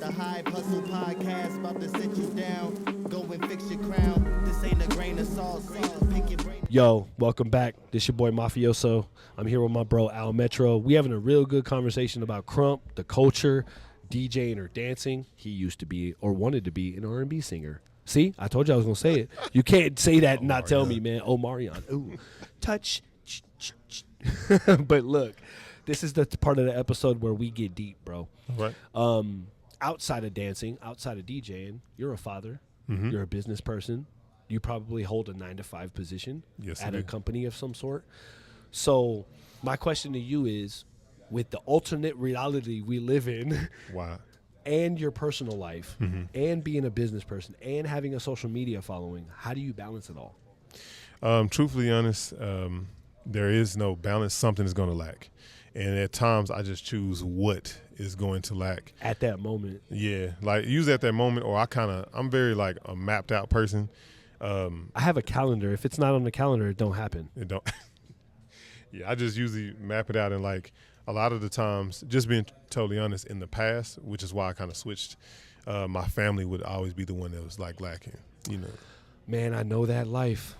the Hype Hustle podcast, about to sit you down. Go and fix your crown. This ain't a grain of salt. Pick your brain. Yo, welcome back. This your boy Mafioso. I'm here with my bro Al Metro. We having a real good conversation about Crump, the culture, DJing or dancing. He used to be or wanted to be an R&B singer. See, I told you I was gonna say it. You can't say that and not tell me, man. Oh, Marion. Ooh, touch. But look, this is the part of the episode where we get deep, bro. Right. Outside of dancing, outside of DJing, you're a father. Mm-hmm. You're a business person. You probably hold a 9-to-5 position at a company of some sort. So my question to you is, with the alternate reality we live in, Wow. and your personal life, and being a business person, and having a social media following, how do you balance it all? Truthfully honest, there is no balance. Something is going to lack. And at times, I just choose what is going to lack. At that moment. Yeah. Like, usually at that moment, or I'm very, like, a mapped out person. I have a calendar. If it's not on the calendar, it don't happen. It don't. Yeah, I just usually map it out. And, like, a lot of the times, just being totally honest, in the past, which is why I kind of switched, my family would always be the one that was, like, lacking, you know. Man, I know that life.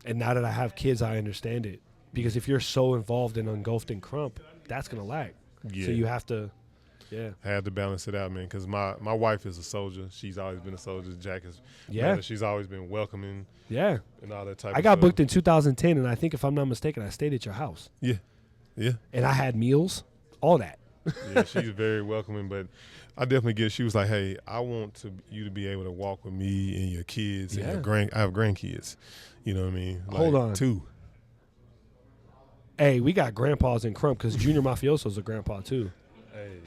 And now that I have kids, I understand it. Because if you're so involved and engulfed in Crump, that's going to lack. Yeah. So you have to, I had to balance it out, man, because my wife is a soldier. She's always been a soldier. Jack is, she's always been welcoming. Yeah. And all that type of stuff. I got booked in 2010, and I think if I'm not mistaken, I stayed at your house. Yeah. Yeah. And I had meals, all that. Yeah, she's very welcoming, but I definitely get it. She was like, hey, I want you to be able to walk with me and your kids and your I have grandkids. You know what I mean? Like, hold on. 2. Hey, we got grandpas in Crump because Junior Mafioso's a grandpa too. Hey,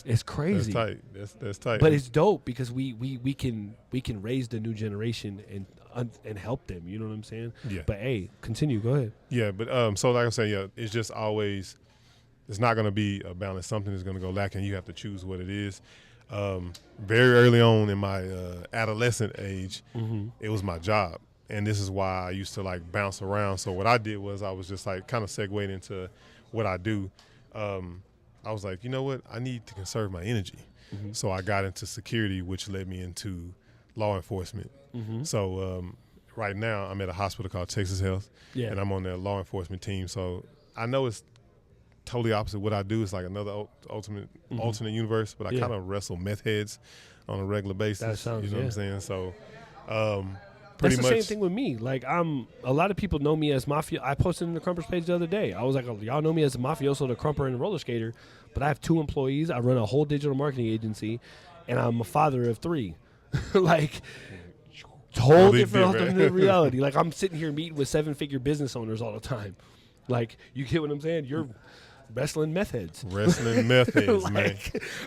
it's crazy. That's tight. That's tight. But it's dope because we can raise the new generation and help them. You know what I'm saying? Yeah. But hey, continue. Go ahead. Yeah, but so like I'm saying, it's just always, it's not going to be a balance. Something is going to go lacking. You have to choose what it is. Very early on in my adolescent age, it was my job. And this is why I used to, like, bounce around. So what I did was I was just, like, kind of segued into what I do. I was like, you know what? I need to conserve my energy. So I got into security, which led me into law enforcement. So right now I'm at a hospital called Texas Health, and I'm on their law enforcement team. So I know it's totally opposite. What I do is like another alternate universe, but I kind of wrestle meth heads on a regular basis. That sounds, you know what I'm saying? So that's the same thing with me. Like, a lot of people know me as Mafia. I posted in the Crumpers page the other day. I was like, oh, y'all know me as a Mafioso, the Crumper, and the roller skater. But I have 2 employees. I run a whole digital marketing agency, and I'm a father of 3. Like, whole different alternate reality. Like, I'm sitting here meeting with 7-figure business owners all the time. Like, you get what I'm saying? You're wrestling meth heads. Wrestling meth heads, like, man.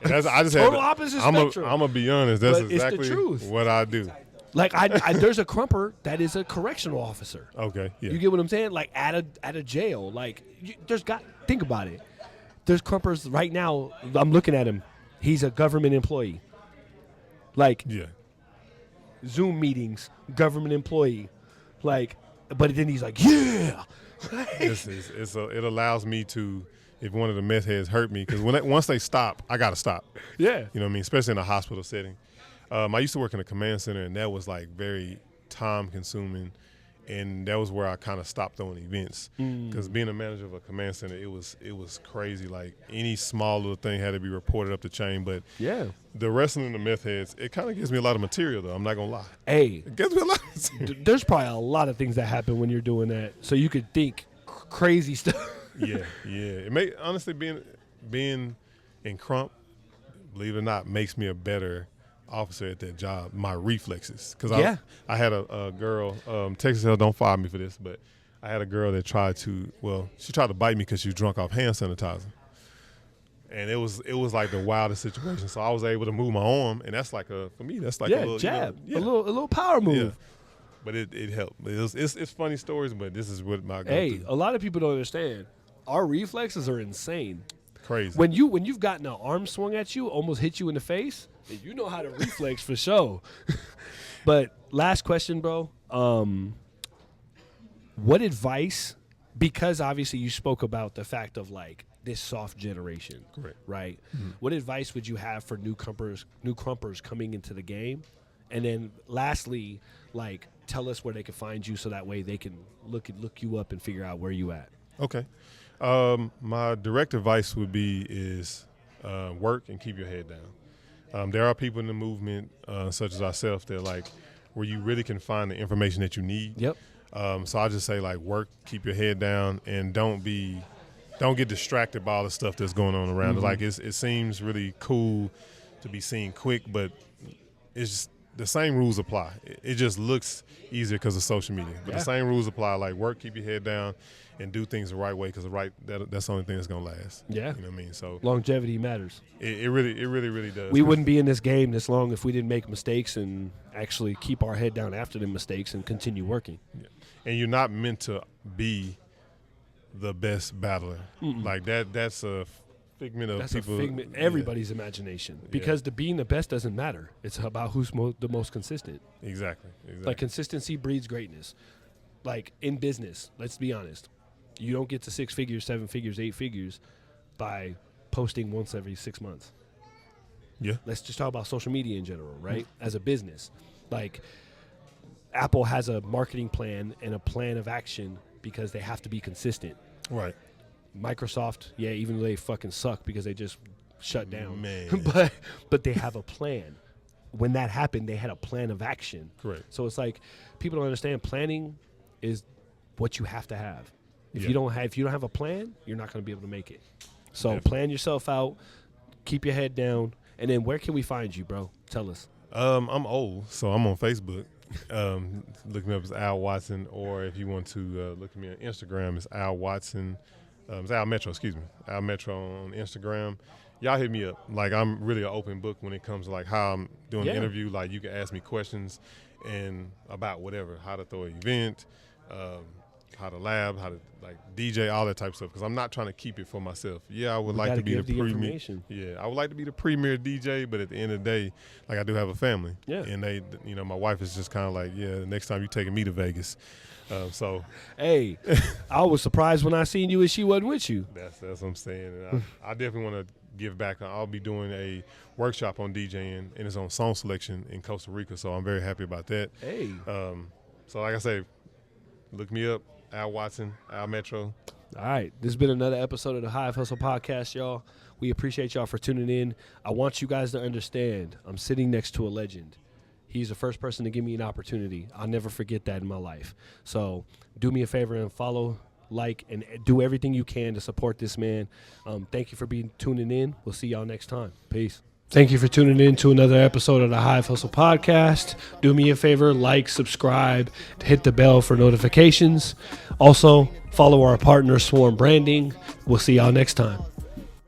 I just total opposite spectrum. I'm going to be honest. That's but exactly it's the truth. what I do. Like, I there's a Crumper that is a correctional officer. Okay, yeah. You get what I'm saying? Like, at a jail. Like, think about it. There's Crumpers right now. I'm looking at him. He's a government employee. Like, Zoom meetings, government employee. Like, but then he's like, yeah. It allows me to, if one of the meth heads hurt me, because once they stop, I got to stop. Yeah. You know what I mean? Especially in a hospital setting. I used to work in a command center, and that was, like, very time-consuming, and that was where I kind of stopped throwing events. Because being a manager of a command center, it was crazy. Like, any small little thing had to be reported up the chain. But the wrestling the meth heads, it kind of gives me a lot of material, though. I'm not going to lie. Hey. It gives me a lot of material. There's probably a lot of things that happen when you're doing that. So you could think crazy stuff. Yeah. It may honestly, being in Crump, believe it or not, makes me a better officer at that job. My reflexes, because I had a girl, Texas Health, don't fire me for this, but I had a girl that tried to bite me because she was drunk off hand sanitizer, and it was like the wildest situation. So I was able to move my arm, and that's like for me that's like a little jab, a little power move. Yeah. But it helped. It's funny stories, but this is what my a lot of people don't understand. Our reflexes are insane. Crazy. When you've gotten an arm swung at you, almost hit you in the face, you know how to reflex for sure. But last question, bro. What advice? Because obviously you spoke about the fact of, like, this soft generation. Correct. Right? Mm-hmm. What advice would you have for new crumpers coming into the game? And then lastly, like, tell us where they can find you so that way they can look you up and figure out where you at. Okay. My direct advice would be is work and keep your head down. There are people in the movement, such as ourselves, that like where you really can find the information that you need. Yep. So I just say like work, keep your head down, and don't get distracted by all the stuff that's going on around. Mm-hmm. Like it seems really cool to be seen quick, but it's just, the same rules apply. It just looks easier because of social media. But the same rules apply. Like work, keep your head down, and do things the right way because that's the only thing that's gonna last. Yeah, you know what I mean. So longevity matters. It really does. We wouldn't be in this game this long if we didn't make mistakes and actually keep our head down after the mistakes and continue working. Yeah. And you're not meant to be the best battler. Mm-mm. Like that. That's a figment of everybody's imagination, because being the best doesn't matter. It's about who's the most consistent. Exactly. Like consistency breeds greatness. Like in business, let's be honest, you don't get to 6 figures, 7 figures, 8 figures by posting once every 6 months. Yeah. Let's just talk about social media in general, right? As a business, like Apple has a marketing plan and a plan of action because they have to be consistent. Right. Microsoft, even though they fucking suck because they just shut down. Man. but they have a plan. When that happened, they had a plan of action. Correct. So it's like people don't understand planning is what you have to have. If you don't have a plan, you're not going to be able to make it. So Definitely. Plan yourself out, keep your head down, and then where can we find you, bro? Tell us. I'm old, so I'm on Facebook. Look me up as Al Watson, or if you want to look at me on Instagram, it's Al Watson. It's Al Metro, excuse me. Al Metro on Instagram. Y'all hit me up. Like, I'm really an open book when it comes to like how I'm doing the interview. Like, you can ask me questions and about whatever, how to throw an event, how to lab, how to like DJ, all that type of stuff. Because I'm not trying to keep it for myself. Yeah, I would like to be the premier. Yeah, I would like to be the premier DJ, but at the end of the day, like I do have a family. Yeah. And they, my wife is just kind of like, next time you taking me to Vegas. So, hey, I was surprised when I seen you and she wasn't with you. That's what I'm saying. And I definitely want to give back. I'll be doing a workshop on DJing, and it's on song selection in Costa Rica. So I'm very happy about that. Hey. So like I say, look me up, Al Watson, Al Metro. All right, this has been another episode of the Hive Hustle Podcast, y'all. We appreciate y'all for tuning in. I want you guys to understand, I'm sitting next to a legend. He's the first person to give me an opportunity. I'll never forget that in my life. So do me a favor and follow, like, and do everything you can to support this man. Thank you for tuning in. We'll see y'all next time. Peace. Thank you for tuning in to another episode of the Hive Hustle Podcast. Do me a favor, like, subscribe, hit the bell for notifications. Also, follow our partner, Swarm Branding. We'll see y'all next time.